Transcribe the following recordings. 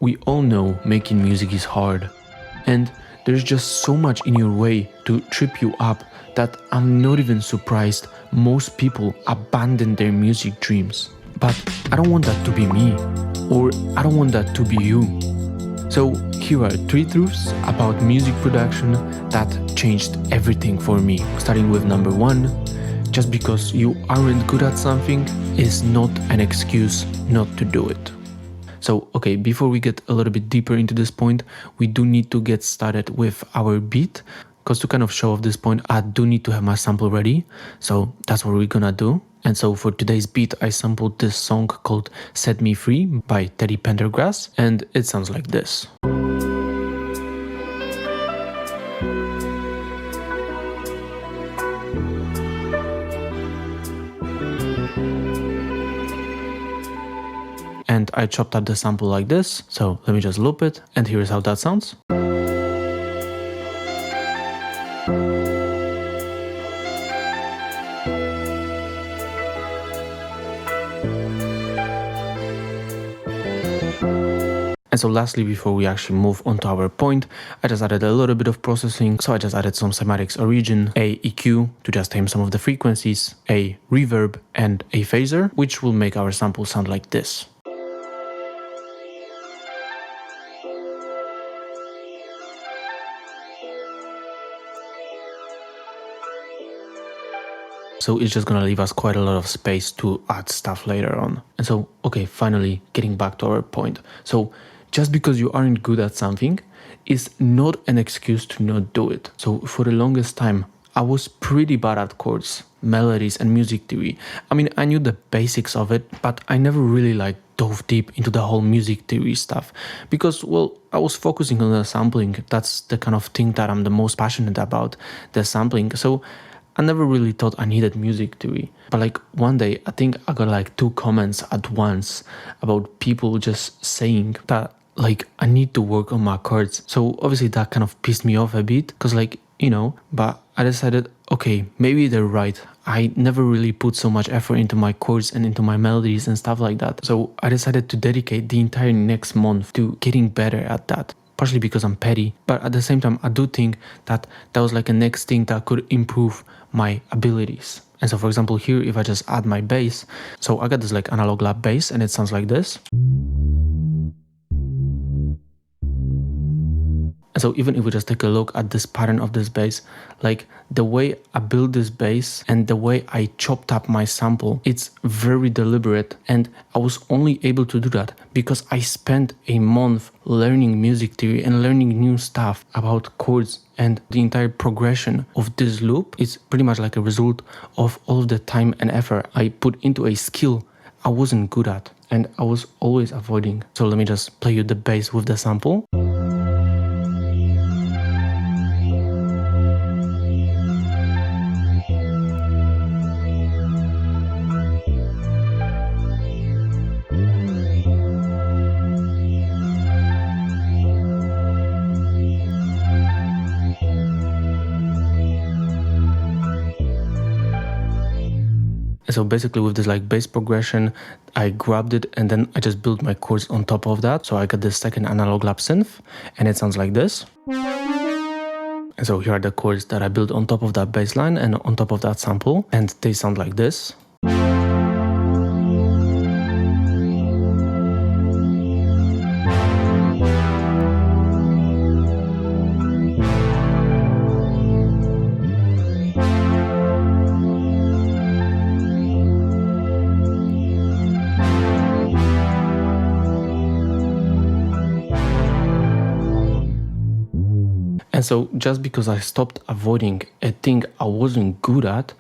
We all know making music is hard, and there's just so much in your way to trip you up that I'm not even surprised most people abandon their music dreams. But I don't want that to be me, or I don't want that to be you. So here are 3 truths about music production that changed everything for me. Starting with number 1, just because you aren't good at something is not an excuse not to do it. So, okay, before we get a little bit deeper into this point, we do need to get started with our beat, because to kind of show off this point, I do need to have my sample ready. So that's what we're gonna do. And so for today's beat, I sampled this song called Set Me Free by Teddy Pendergrass, and it sounds like this. And I chopped up the sample like this, so let me just loop it, and here's how that sounds. And so lastly, before we actually move on to our point, I just added a little bit of processing. So I just added some cymatics origin, a EQ to just tame some of the frequencies, a reverb, and a phaser, which will make our sample sound like this. So it's just gonna leave us quite a lot of space to add stuff later on. And so, okay, finally getting back to our point. So just because you aren't good at something is not an excuse to not do it. So for the longest time, I was pretty bad at chords, melodies, and music theory. I mean, I knew the basics of it, but I never really dove deep into the whole music theory stuff because, well, I was focusing on the sampling. That's the kind of thing that I'm the most passionate about, the sampling. So I never really thought I needed music theory. But one day, I think I got 2 comments at once about people just saying that I need to work on my chords. So obviously that kind of pissed me off a bit because but I decided, okay, maybe they're right. I never really put so much effort into my chords and into my melodies and stuff like that. So I decided to dedicate the entire next month to getting better at that. Partially because I'm petty, but at the same time, I do think that was a next thing that could improve my abilities. And so for example, here, if I just add my bass, so I got this analog lap bass and it sounds like this. And so even if we just take a look at this pattern of this bass, the way I build this bass and the way I chopped up my sample, it's very deliberate. And I was only able to do that because I spent a month learning music theory and learning new stuff about chords, and the entire progression of this loop is pretty much a result of all of the time and effort I put into a skill I wasn't good at and I was always avoiding. So let me just play you the bass with the sample. So basically with this bass progression, I grabbed it and then I just built my chords on top of that. So I got this second analog lap synth and it sounds like this. And so here are the chords that I built on top of that bass line and on top of that sample, and they sound like this. And so just because I stopped avoiding a thing I wasn't good at,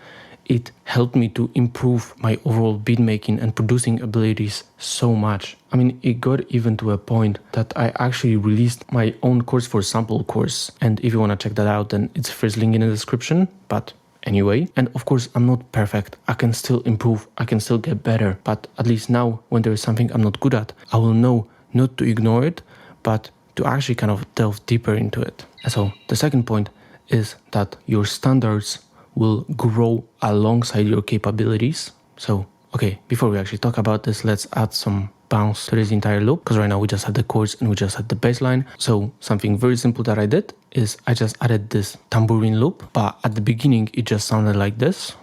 it helped me to improve my overall beat making and producing abilities so much. I mean, it got even to a point that I actually released my own course for sample course. And if you want to check that out, then it's first link in the description. But anyway, and of course, I'm not perfect. I can still improve. I can still get better. But at least now, when there is something I'm not good at, I will know not to ignore it, but to actually kind of delve deeper into it. And so the second point is that your standards will grow alongside your capabilities. So, okay, before we actually talk about this, let's add some bounce to this entire loop, because right now we just had the chords and we just had the bass line. So something very simple that I did is I just added this tambourine loop, but at the beginning it just sounded like this.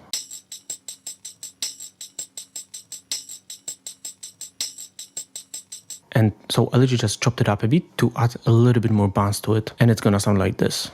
And so I literally just chopped it up a bit to add a little bit more bounce to it, and it's gonna sound like this.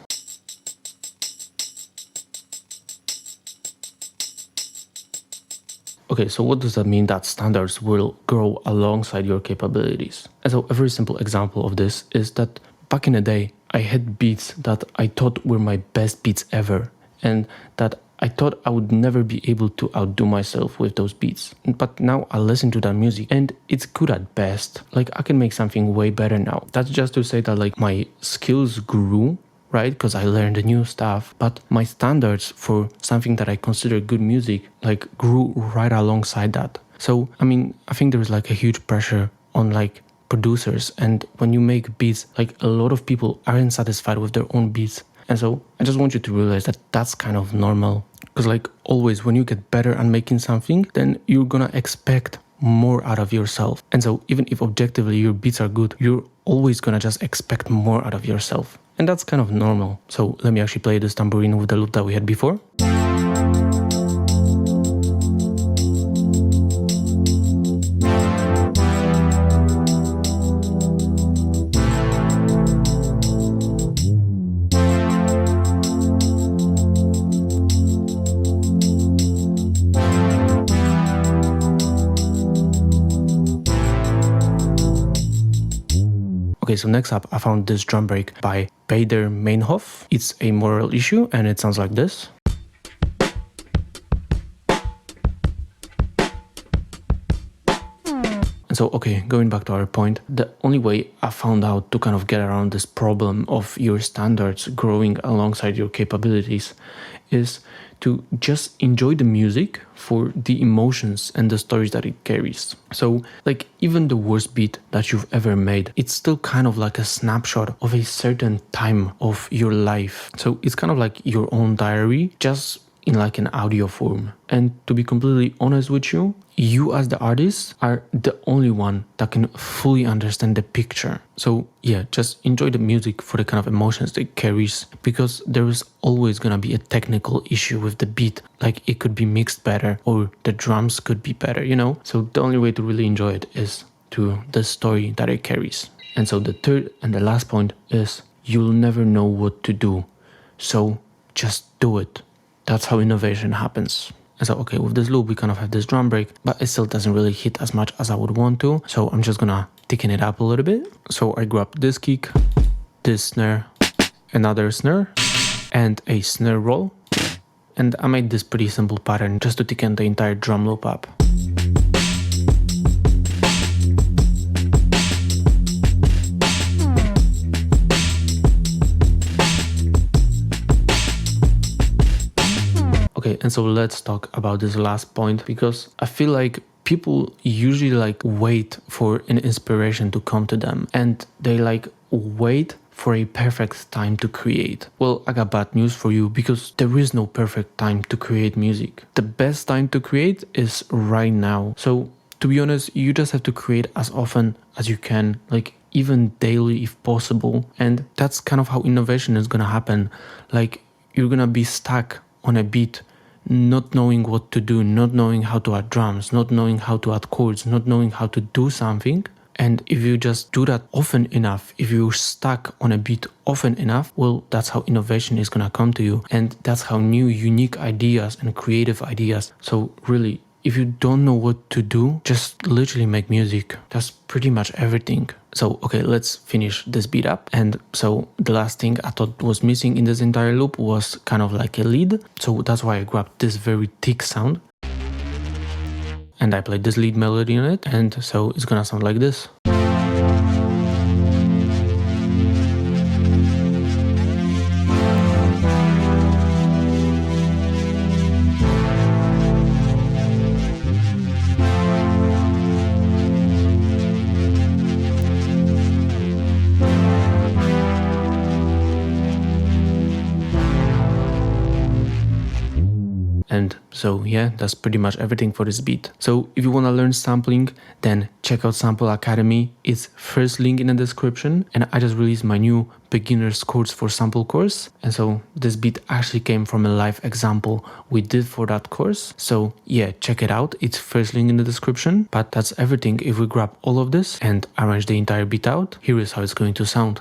Okay, so what does that mean? That standards will grow alongside your capabilities. And so a very simple example of this is that back in the day, I had beats that I thought were my best beats ever, and that I thought I would never be able to outdo myself with those beats. But now I listen to that music and it's good at best. Like, I can make something way better now. That's just to say that like my skills grew, right? Because I learned new stuff, but my standards for something that I consider good music like grew right alongside that. So, I mean, I think there's like a huge pressure on like producers, and when you make beats, like a lot of people aren't satisfied with their own beats. And so I just want you to realize that that's kind of normal, because like always when you get better at making something, then you're gonna expect more out of yourself. And so even if objectively your beats are good, you're always gonna just expect more out of yourself. And that's kind of normal. So let me actually play this tambourine with the loop that we had before. Okay, so next up, I found this drum break by Bader Meinhof. It's a moral issue and it sounds like this. And so, okay, going back to our point, the only way I found out to kind of get around this problem of your standards growing alongside your capabilities is to just enjoy the music for the emotions and the stories that it carries. So like even the worst beat that you've ever made, it's still kind of like a snapshot of a certain time of your life. So it's kind of like your own diary, just in like an audio form. And to be completely honest with you, you as the artist are the only one that can fully understand the picture. So yeah, just enjoy the music for the kind of emotions it carries, because there is always gonna be a technical issue with the beat. Like it could be mixed better or the drums could be better, you know? So the only way to really enjoy it is to the story that it carries. And so the third and the last point is you'll never know what to do. So just do it. That's how innovation happens. And so, okay, with this loop, we kind of have this drum break, but it still doesn't really hit as much as I would want to. So I'm just gonna thicken it up a little bit. So I grab this kick, this snare, another snare, and a snare roll. And I made this pretty simple pattern just to thicken the entire drum loop up. Okay, and so let's talk about this last point, because I feel like people usually like wait for an inspiration to come to them, and they like wait for a perfect time to create. Well, I got bad news for you, because there is no perfect time to create music. The best time to create is right now. So to be honest, you just have to create as often as you can, like even daily if possible. And that's kind of how innovation is gonna happen. Like you're gonna be stuck on a beat, not knowing what to do, not knowing how to add drums, not knowing how to add chords, not knowing how to do something. And if you just do that often enough, if you're stuck on a beat often enough, well, that's how innovation is gonna come to you. And that's how new, unique ideas and creative ideas. So really, if you don't know what to do, just literally make music. That's pretty much everything. So, okay, let's finish this beat up. And so the last thing I thought was missing in this entire loop was kind of like a lead. So that's why I grabbed this very thick sound. And I played this lead melody on it. And so it's gonna sound like this. And so yeah, that's pretty much everything for this beat. So if you want to learn sampling, then check out Sample Academy. It's first link in the description, and I just released my new beginner's course for sample course. And so this beat actually came from a live example we did for that course. So yeah, check it out. It's first link in the description. But that's everything. If we grab all of this and arrange the entire beat out, here is how it's going to sound.